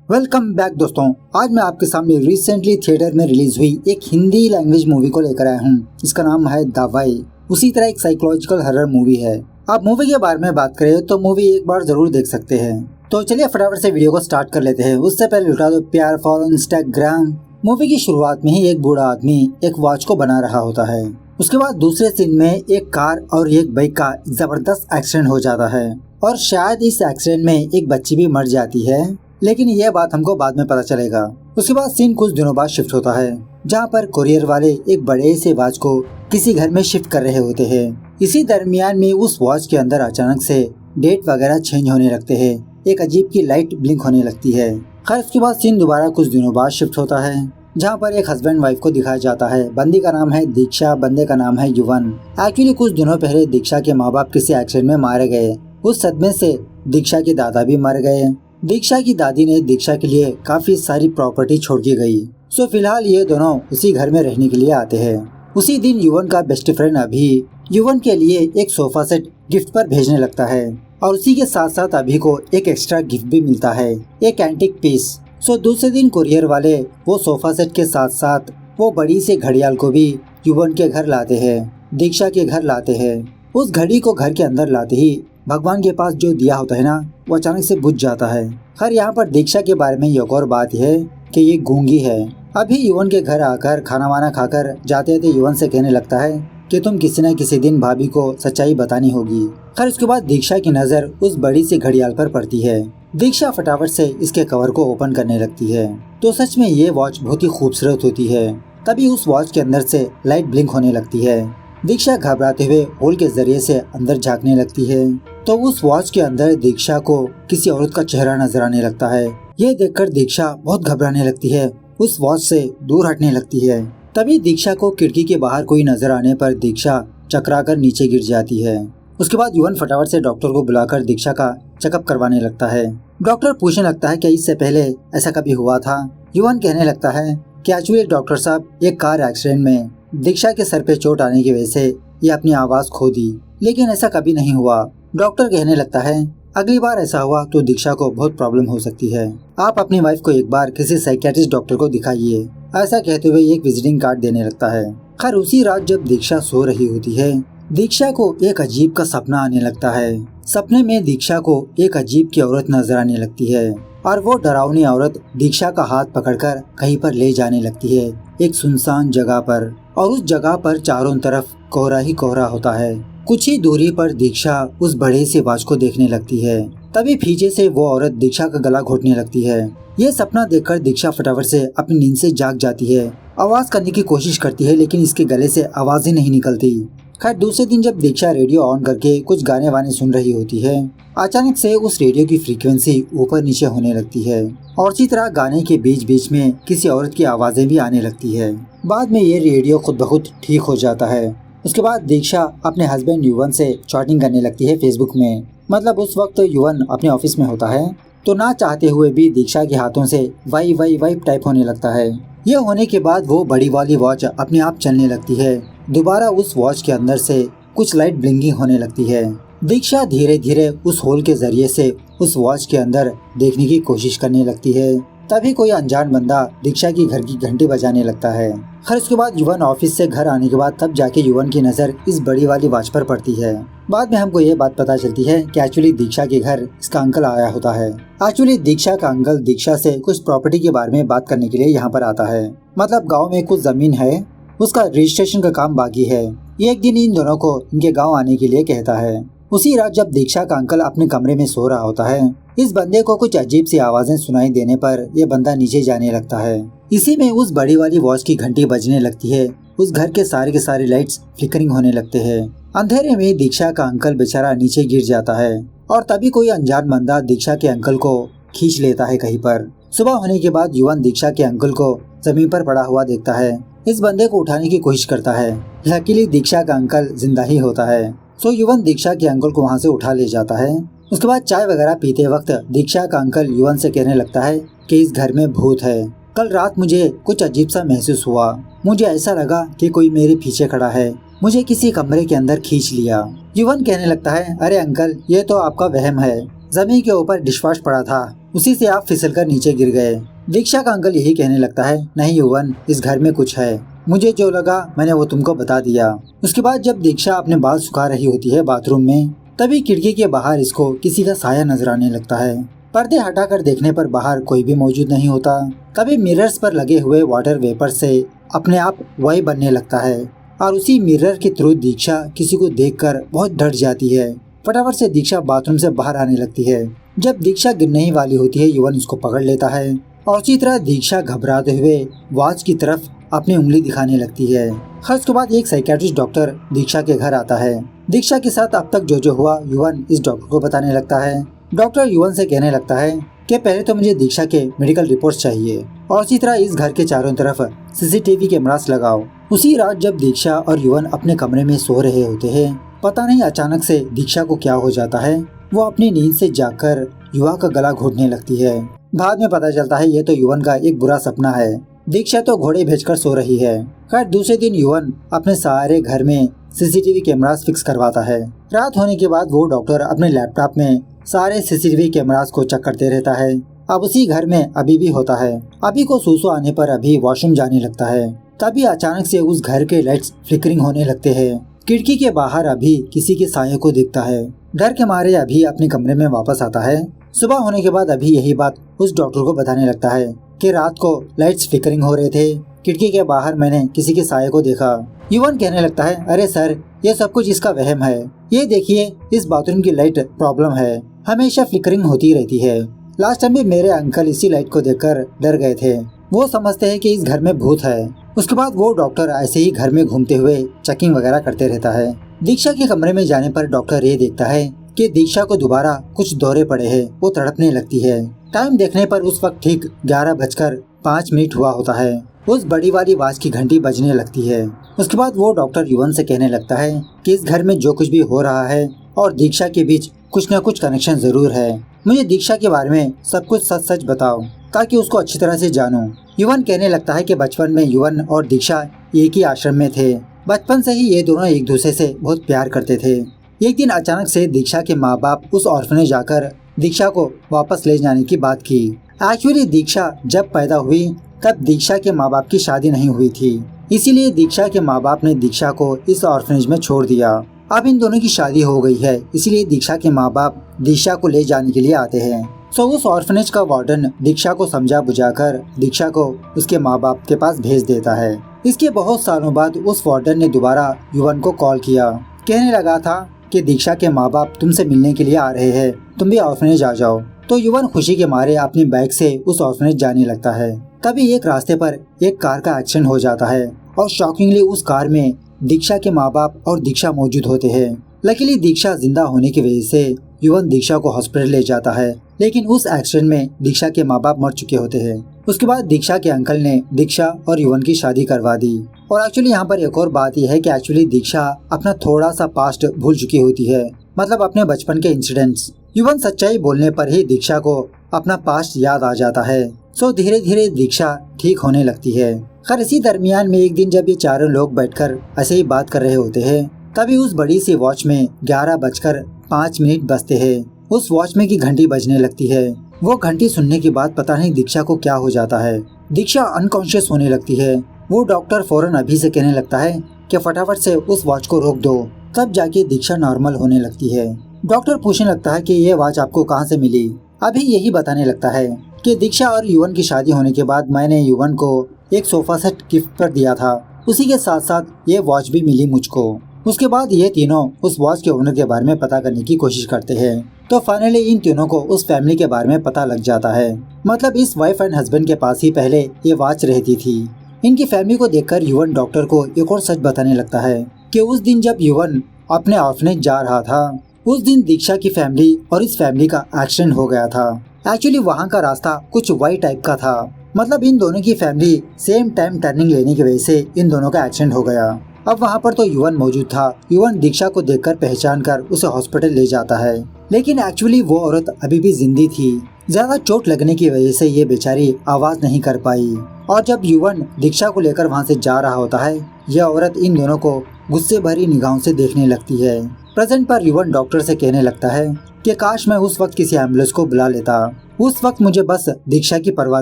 Welcome back दोस्तों। आज मैं आपके सामने रिसेंटली थिएटर में रिलीज हुई एक हिंदी लैंग्वेज मूवी को लेकर आया हूँ। इसका नाम है दवाई। उसी तरह एक साइकोलॉजिकल हॉरर मूवी है। आप मूवी के बारे में बात करें तो मूवी एक बार जरूर देख सकते हैं। तो चलिए फटाफट से वीडियो को स्टार्ट कर लेते हैं। उससे पहले लुटा दो प्यार फॉलो इंस्टाग्राम। मूवी की शुरुआत में ही एक बूढ़ा आदमी एक वॉच को बना रहा होता है। उसके बाद दूसरे सीन में एक कार और एक बाइक का जबरदस्त एक्सीडेंट हो जाता है और शायद इस एक्सीडेंट में एक बच्ची भी मर जाती है, लेकिन यह बात हमको बाद में पता चलेगा। उसके बाद सीन कुछ दिनों बाद शिफ्ट होता है, जहाँ पर कोरियर वाले एक बड़े से वॉच को किसी घर में शिफ्ट कर रहे होते हैं। इसी दरमियान में उस वॉच के अंदर अचानक से डेट वगैरह चेंज होने लगते हैं। एक अजीब की लाइट ब्लिंक होने लगती है। खैर उसके बाद सीन दोबारा कुछ दिनों बाद शिफ्ट होता है, जहाँ पर एक हस्बैंड वाइफ को दिखाया जाता है। बंदी का नाम है दीक्षा, बंदे का नाम है युवन। एक्चुअली कुछ दिनों पहले दीक्षा के माँ बाप किसी एक्सीडेंट में मारे गए। उस सदमे से दीक्षा के दादा भी मर गए। दीक्षा की दादी ने दीक्षा के लिए काफी सारी प्रॉपर्टी छोड़ के गई। सो फिलहाल ये दोनों उसी घर में रहने के लिए आते हैं। उसी दिन युवन का बेस्ट फ्रेंड अभी युवन के लिए एक सोफा सेट गिफ्ट पर भेजने लगता है और उसी के साथ साथ अभी को एक एक्स्ट्रा गिफ्ट भी मिलता है, एक एंटीक पीस। सो दूसरे दिन कुरियर वाले वो सोफा सेट के साथ साथ वो बड़ी सी घड़ियाल को भी युवन के घर लाते हैं, दीक्षा के घर लाते हैं। उस घड़ी को घर के अंदर लाते ही भगवान के पास जो दिया होता है ना, वो अचानक से बुझ जाता है। खैर यहाँ पर दीक्षा के बारे में एक और बात है कि ये गूंगी है। अभी युवन के घर आकर खाना वाना खाकर जाते जाते युवन से कहने लगता है कि तुम किसी न किसी दिन भाभी को सच्चाई बतानी होगी। खैर उसके बाद दीक्षा की नजर उस बड़ी सी घड़ियाल पर पड़ती है। दीक्षा फटाफट से इसके कवर को ओपन करने लगती है तो सच में ये वॉच बहुत ही खूबसूरत होती है। तभी उस वॉच के अंदर से लाइट ब्लिंक होने लगती है। दीक्षा घबराते हुए होल के जरिए से अंदर झांकने लगती है तो उस वॉच के अंदर दीक्षा को किसी औरत का चेहरा नजर आने लगता है। ये देखकर दीक्षा बहुत घबराने लगती है, उस वॉच से दूर हटने लगती है। तभी दीक्षा को खिड़की के बाहर कोई नजर आने पर दीक्षा चकराकर नीचे गिर जाती है। उसके बाद युवन फटाफट से डॉक्टर को बुलाकर दीक्षा का चेकअप करवाने लगता है। डॉक्टर पूछने लगता है कि इससे पहले ऐसा कभी हुआ था। युवन कहने लगता है कि एक्चुअली डॉक्टर साहब एक कार एक्सीडेंट में दीक्षा के सर पे चोट आने की वजह से ये अपनी आवाज खो दी, लेकिन ऐसा कभी नहीं हुआ। डॉक्टर कहने लगता है अगली बार ऐसा हुआ तो दीक्षा को बहुत प्रॉब्लम हो सकती है, आप अपनी वाइफ को एक बार किसी साइकियाट्रिस्ट डॉक्टर को दिखाइए। ऐसा कहते हुए एक विजिटिंग कार्ड देने लगता है। खैर उसी रात जब दीक्षा सो रही होती है, दीक्षा को एक अजीब का सपना आने लगता है। सपने में दीक्षा को एक अजीब की औरत नजर आने लगती है और वो डरावनी औरत दीक्षा का हाथ पकड़कर कहीं पर ले जाने लगती है, एक सुनसान जगह पर। और उस जगह पर चारों तरफ कोहरा ही कोहरा होता है। कुछ ही दूरी पर दीक्षा उस बड़े से वॉच को देखने लगती है। तभी पीछे से वो औरत दीक्षा का गला घोटने लगती है। ये सपना देखकर दीक्षा फटाफट से अपनी नींद से जाग जाती है। आवाज करने की कोशिश करती है लेकिन इसके गले से आवाज ही नहीं निकलती। खैर दूसरे दिन जब दीक्षा रेडियो ऑन करके कुछ गाने वाने सुन रही होती है, अचानक से उस रेडियो की फ्रीक्वेंसी ऊपर नीचे होने लगती है और इसी तरह गाने के बीच बीच में किसी औरत की आवाजें भी आने लगती है। बाद में ये रेडियो खुद ब खुद ठीक हो जाता है। उसके बाद दीक्षा अपने हस्बैंड युवन से चैटिंग करने लगती है फेसबुक में। मतलब उस वक्त युवन अपने ऑफिस में होता है तो ना चाहते हुए भी दीक्षा के हाथों से वाई वाई वाई टाइप होने लगता है। यह होने के बाद वो बड़ी वाली वॉच अपने आप चलने लगती है। दोबारा उस वॉच के अंदर से कुछ लाइट ब्लिंकिंग होने लगती है। दीक्षा धीरे धीरे उस होल के जरिए से उस वॉच के अंदर देखने की कोशिश करने लगती है। तभी कोई अनजान बंदा दीक्षा की घर की घंटी बजाने लगता है। खैर उसके बाद युवन ऑफिस से घर आने के बाद तब जाके युवन की नजर इस बड़ी वाली वॉच पर पड़ती है। बाद में हमको ये बात पता चलती है कि एक्चुअली दीक्षा के घर इसका अंकल आया होता है। एक्चुअली दीक्षा का अंकल दीक्षा से कुछ प्रॉपर्टी के बारे में बात करने के लिए यहाँ पर आता है। मतलब गाँव में कुछ जमीन है, उसका रजिस्ट्रेशन का काम बाकी है। ये एक दिन इन दोनों को इनके गाँव आने के लिए कहता है। उसी रात जब दीक्षा का अंकल अपने कमरे में सो रहा होता है, इस बंदे को कुछ अजीब सी आवाजें सुनाई देने पर यह बंदा नीचे जाने लगता है। इसी में उस बड़ी वाली वॉच की घंटी बजने लगती है। उस घर के सारे लाइट्स फ्लिकरिंग होने लगते हैं। अंधेरे में दीक्षा का अंकल बेचारा नीचे गिर जाता है और तभी कोई अनजान बंदा दीक्षा के अंकल को खींच लेता है कहीं पर। सुबह होने के बाद युवन दीक्षा के अंकल को जमीन पर पड़ा हुआ देखता है। इस बंदे को उठाने की कोशिश करता है। लकीली दीक्षा का अंकल जिंदा ही होता है। सो युवन दीक्षा के अंकल को वहाँ से उठा ले जाता है। उसके बाद चाय वगैरह पीते वक्त दीक्षा का अंकल युवन से कहने लगता है कि इस घर में भूत है। कल रात मुझे कुछ अजीब सा महसूस हुआ। मुझे ऐसा लगा कि कोई मेरे पीछे खड़ा है। मुझे किसी कमरे के अंदर खींच लिया। युवन कहने लगता है अरे अंकल, ये तो आपका वहम है। जमीन के ऊपर डिशवॉश पड़ा था, उसी से आप फिसलकर नीचे गिर गए। दीक्षा का अंकल यही कहने लगता है, नहीं युवन, इस घर में कुछ है, मुझे जो लगा मैंने वो तुमको बता दिया। उसके बाद जब दीक्षा अपने बाल सुखा रही होती है बाथरूम में, तभी खिड़की के बाहर इसको किसी का साया नजर आने लगता है। पर्दे हटाकर देखने पर बाहर कोई भी मौजूद नहीं होता। तभी मिरर्स पर लगे हुए वाटर वेपर से अपने आप वही बनने लगता है और उसी मिरर के थ्रू दीक्षा किसी को देखकर बहुत डर जाती है। फटाफट से दीक्षा बाथरूम से बाहर आने लगती है। जब दीक्षा गिरने ही वाली होती है, युवन उसको पकड़ लेता है और उसी तरह दीक्षा घबराते हुए वॉच की तरफ अपनी उंगली दिखाने लगती है। उसके बाद एक साइकियाट्रिस्ट डॉक्टर दीक्षा के घर आता है। दीक्षा के साथ अब तक जो हुआ युवन इस डॉक्टर को बताने लगता है। डॉक्टर युवन से कहने लगता है कि पहले तो मुझे दीक्षा के मेडिकल रिपोर्ट्स चाहिए और इसी तरह इस घर के चारों तरफ सीसीटीवी कैमरास लगाओ। उसी रात जब दीक्षा और युवन अपने कमरे में सो रहे होते हैं, पता नहीं अचानक से दीक्षा को क्या हो जाता है, वो अपनी नींद से जागकर युवा का गला घोटने लगती है। बाद में पता चलता है ये तो युवन का एक बुरा सपना है। दीक्षा तो घोड़े भेजकर सो रही है। खैर दूसरे दिन युवन अपने सारे घर में सीसीटीवी कैमरास फिक्स करवाता है। रात होने के बाद वो डॉक्टर अपने लैपटॉप में सारे सीसीटीवी कैमरास को चेक करते रहता है। अब उसी घर में अभी भी होता है। अभी को सूसू आने पर अभी वॉशरूम जाने लगता है। तभी अचानक से उस घर के लाइट्स फ्लिकरिंग होने लगते हैं। खिड़की के बाहर अभी किसी के साये को दिखता है। डर के मारे अभी अपने कमरे में वापस आता है। सुबह होने के बाद अभी यही बात उस डॉक्टर को बताने लगता है कि रात को लाइट्स फ्लिकरिंग हो रहे थे, खिड़की के बाहर मैंने किसी के साये को देखा। युवन कहने लगता है, अरे सर, ये सब कुछ इसका वहम है। ये देखिए, इस बाथरूम की लाइट प्रॉब्लम है, हमेशा फ्लिकरिंग होती रहती है। लास्ट टाइम भी मेरे अंकल इसी लाइट को देखकर डर गए थे। वो समझते हैं कि इस घर में भूत है। उसके बाद वो डॉक्टर ऐसे ही घर में घूमते हुए चेकिंग वगैरह करते रहता है। दीक्षा के कमरे में जाने पर डॉक्टर ये देखता है कि दीक्षा को दोबारा कुछ दौरे पड़े हैं। वो तड़पने लगती है। टाइम देखने पर उस वक्त ठीक 11:05 हुआ होता है। उस बड़ी वाली आवाज की घंटी बजने लगती है। उसके बाद वो डॉक्टर युवन से कहने लगता है कि इस घर में जो कुछ भी हो रहा है और दीक्षा के बीच कुछ न कुछ कनेक्शन जरूर है। मुझे दीक्षा के बारे में सब कुछ सच सच बताओ ताकि उसको अच्छी तरह से जानूं। युवन कहने लगता है कि बचपन में युवन और दीक्षा एक ही आश्रम में थे। बचपन से ही ये दोनों एक दूसरे से बहुत प्यार करते थे। एक दिन अचानक से दीक्षा के माँ बाप उस ऑर्फनेज जाकर दीक्षा को वापस ले जाने की बात की। एक्चुअली दीक्षा जब पैदा हुई तब दीक्षा के माँ बाप की शादी नहीं हुई थी, इसीलिए दीक्षा के माँ बाप ने दीक्षा को इस ऑर्फनेज में छोड़ दिया। अब इन दोनों की शादी हो गई है, इसीलिए दीक्षा के माँ बाप दीक्षा को ले जाने के लिए आते हैं। उस ऑर्फनेज का वार्डन दीक्षा को समझा बुझाकर दीक्षा को उसके माँ बाप के पास भेज देता है। इसके बहुत सालों बाद उस वार्डन ने दोबारा युवन को कॉल किया। कहने लगा था कि दीक्षा के माँ बाप तुमसे मिलने के लिए आ रहे हैं, तुम भी ऑर्फनेज आ जाओ। तो युवन खुशी के मारे अपनी बाइक से उस ऑर्फनेज जाने लगता है। तभी एक रास्ते पर एक कार का एक्सीडेंट हो जाता है और शॉकिंगली उस कार में दीक्षा के माँ बाप और दीक्षा मौजूद होते हैं। लकीली दीक्षा जिंदा होने की वजह से युवन दीक्षा को हॉस्पिटल ले जाता है, लेकिन उस एक्सीडेंट में दीक्षा के माँ बाप मर चुके होते हैं। उसके बाद दीक्षा के अंकल ने दीक्षा और युवन की शादी करवा दी। और एक्चुअली यहाँ पर एक और बात यह है कि एक्चुअली दीक्षा अपना थोड़ा सा पास्ट भूल चुकी होती है, मतलब अपने बचपन के इंसिडेंट्स। युवन सच्चाई बोलने पर ही दीक्षा को अपना पास्ट याद आ जाता है। धीरे धीरे दीक्षा ठीक होने लगती है। खैर इसी दरमियान में एक दिन जब ये चारों लोग बैठकर ऐसे ही बात कर रहे होते हैं, तभी उस बड़ी सी वॉच में 11:05 बजते हैं। उस वॉच में की घंटी बजने लगती है। वो घंटी सुनने के बाद पता नहीं दीक्षा को क्या हो जाता है। दीक्षा अनकॉन्शियस होने लगती है। वो डॉक्टर फौरन अभी से कहने लगता है कि फटाफट से उस वॉच को रोक दो। तब जाके दीक्षा नॉर्मल होने लगती है। डॉक्टर पूछने लगता है कि ये वॉच आपको कहाँ से मिली। अभी यही बताने लगता है कि दीक्षा और युवन की शादी होने के बाद मैंने युवन को एक सोफा सेट गिफ्ट पर दिया था, उसी के साथ साथ ये वॉच भी मिली मुझको। उसके बाद ये तीनों उस वॉच के ओनर के बारे में पता करने की कोशिश करते हैं। तो फाइनली इन तीनों को उस फैमिली के बारे में पता लग जाता है। मतलब इस वाइफ एंड हस्बैंड के पास ही पहले ये वॉच रहती थी। इनकी फैमिली को देखकर युवन डॉक्टर को एक और सच बताने लगता है कि उस दिन जब युवन अपने ऑर्फनेज जा रहा था, उस दिन दीक्षा की फैमिली और इस फैमिली का एक्सीडेंट हो गया था। एक्चुअली वहाँ का रास्ता कुछ वाई टाइप का था, मतलब इन दोनों की फैमिली सेम टाइम टर्निंग लेने की वजह से इन दोनों का एक्सीडेंट हो गया। अब वहाँ पर तो युवन मौजूद था। युवन दीक्षा को देखकर पहचान कर उसे हॉस्पिटल ले जाता है, लेकिन एक्चुअली वो औरत अभी भी जिंदी थी। ज्यादा चोट लगने की वजह से ये बेचारी आवाज नहीं कर पाई। और जब युवन दीक्षा को लेकर वहाँ से जा रहा होता है, यह औरत इन दोनों को गुस्से भरी निगाहों से देखने लगती है। प्रेजेंट पर युवन डॉक्टर से कहने लगता है कि काश मैं उस वक्त किसी एम्बुलेंस को बुला लेता। उस वक्त मुझे बस दीक्षा की परवाह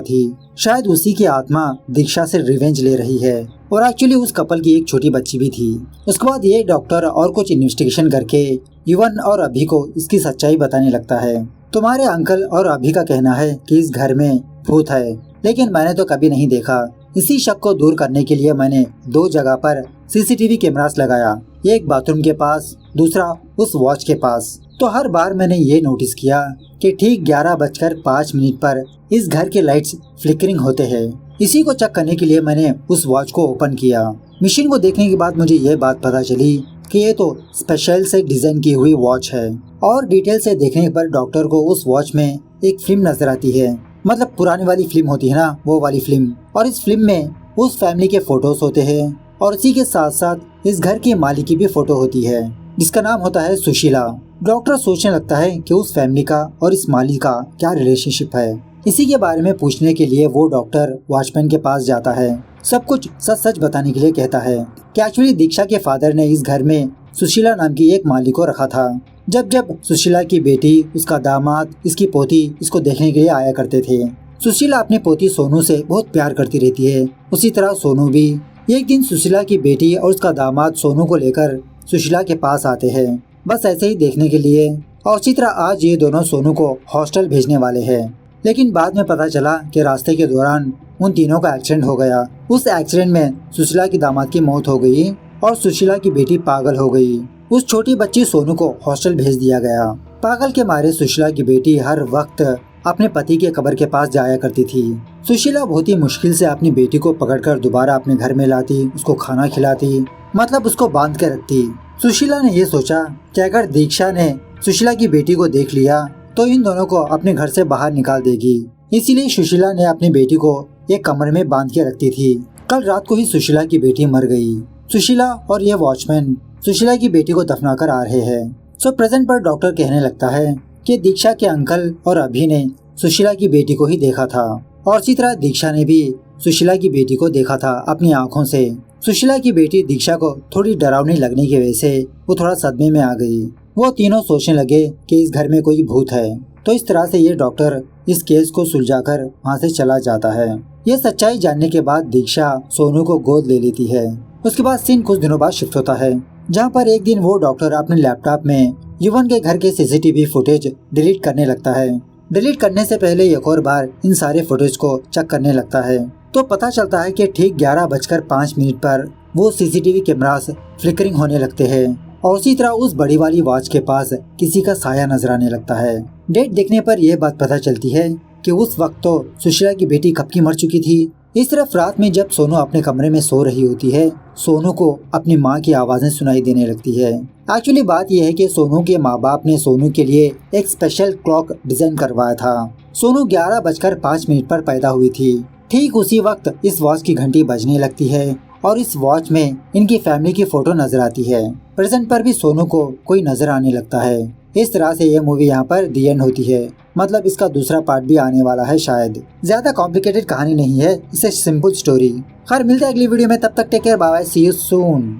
थी। शायद उसी की आत्मा दीक्षा से रिवेंज ले रही है। और एक्चुअली उस कपल की एक छोटी बच्ची भी थी। उसके बाद ये डॉक्टर और कुछ इन्वेस्टिगेशन करके युवन और अभी को इसकी सच्चाई बताने लगता है। तुम्हारे अंकल और अभी का कहना है कि इस घर में भूत है, लेकिन मैंने तो कभी नहीं देखा। इसी शक को दूर करने के लिए मैंने 2 जगह पर सीसीटीवी कैमरास लगाया, एक बाथरूम के पास, दूसरा उस वॉच के पास। तो हर बार मैंने ये नोटिस किया कि ठीक 11:05 पर इस घर के लाइट्स फ्लिकरिंग होते हैं। इसी को चेक करने के लिए मैंने उस वॉच को ओपन किया। मशीन को देखने के बाद मुझे ये बात पता चली कि ये तो स्पेशल से डिजाइन की हुई वॉच है। और डिटेल से देखने पर डॉक्टर को उस वॉच में एक फिल्म नजर आती है, मतलब पुरानी वाली फिल्म होती है ना, वो वाली फिल्म। और इस फिल्म में उस फैमिली के फोटोज होते हैं और इसी के साथ साथ इस घर के मालिक की भी फोटो होती है, जिसका नाम होता है सुशीला। डॉक्टर सोचने लगता है कि उस फैमिली का और इस मालिक का क्या रिलेशनशिप है। इसी के बारे में पूछने के लिए वो डॉक्टर वॉचमैन के पास जाता है। सब कुछ सच सच बताने के लिए कहता है कि एक्चुअली दीक्षा के फादर ने इस घर में सुशीला नाम की एक माली को रखा था। जब जब सुशीला की बेटी, उसका दामाद, इसकी पोती इसको देखने के लिए आया करते थे। सुशीला अपनी पोती सोनू से बहुत प्यार करती रहती है, उसी तरह सोनू भी। एक दिन सुशीला की बेटी और उसका दामाद सोनू को लेकर सुशीला के पास आते हैं, बस ऐसे ही देखने के लिए। और उसी तरह आज ये दोनों सोनू को हॉस्टल भेजने वाले हैं। लेकिन बाद में पता चला कि रास्ते के दौरान उन तीनों का एक्सीडेंट हो गया। उस एक्सीडेंट में सुशीला की दामाद की मौत हो गई और सुशीला की बेटी पागल हो गई। उस छोटी बच्ची सोनू को हॉस्टल भेज दिया गया। पागल के मारे सुशीला की बेटी हर वक्त अपने पति के कब्र के पास जाया करती थी। सुशीला बहुत ही मुश्किल से अपनी बेटी को पकड़कर दोबारा अपने घर में लाती, उसको खाना खिलाती, मतलब उसको बांध के रखती। सुशीला ने ये सोचा कि अगर दीक्षा ने सुशीला की बेटी को देख लिया तो इन दोनों को अपने घर से बाहर निकाल देगी। इसीलिए सुशीला ने अपनी बेटी को एक कमरे में बांध के रखती थी। कल रात को ही सुशीला की बेटी मर गई। सुशीला और ये वॉचमैन सुशीला की बेटी को दफना कर आ रहे हैं। सो प्रेजेंट पर डॉक्टर कहने लगता है कि दीक्षा के अंकल और अभी ने सुशीला की बेटी को ही देखा था और इसी तरह दीक्षा ने भी सुशीला की बेटी को देखा था अपनी आंखों से। सुशीला की बेटी दीक्षा को थोड़ी डरावनी लगने की वजह से वो थोड़ा सदमे में आ गई। वो तीनों सोचने लगे कि इस घर में कोई भूत है। तो इस तरह से ये डॉक्टर इस केस को सुलझाकर वहाँ से चला जाता है। ये सच्चाई जानने के बाद दीक्षा सोनू को गोद ले लेती है। उसके बाद सीन कुछ दिनों बाद शिफ्ट होता है, जहाँ पर एक दिन वो डॉक्टर अपने लैपटॉप में युवन के घर के सीसीटीवी फुटेज डिलीट करने लगता है। डिलीट करने से पहले एक और बार इन सारे फुटेज को चेक करने लगता है तो पता चलता है कि ठीक 11:05 पर वो सीसीटीवी कैमरास फ्लिकरिंग होने लगते हैं और उसी तरह उस बड़ी वाली वॉच के पास किसी का साया नजर आने लगता है। डेट देखने पर यह बात पता चलती है कि उस वक्त तो सुशीला की बेटी कब की मर चुकी थी। इस तरफ रात में जब सोनू अपने कमरे में सो रही होती है, सोनू को अपनी माँ की आवाजें सुनाई देने लगती है। एक्चुअली बात यह है कि सोनू के माँ बाप ने सोनू के लिए एक स्पेशल क्लॉक डिजाइन करवाया था। सोनू 11:05 पर पैदा हुई थी। ठीक उसी वक्त इस वॉच की घंटी बजने लगती है और इस वॉच में इनकी फैमिली की फोटो नजर आती है। प्रेजेंट पर भी सोनू को कोई नजर आने लगता है। इस तरह से ये मूवी यहाँ पर दी एंड होती है, मतलब इसका दूसरा पार्ट भी आने वाला है शायद। ज्यादा कॉम्प्लिकेटेड कहानी नहीं है, इसे सिंपल स्टोरी। खैर मिलते हैं अगली वीडियो में, तब तक take care, bye bye, see you soon.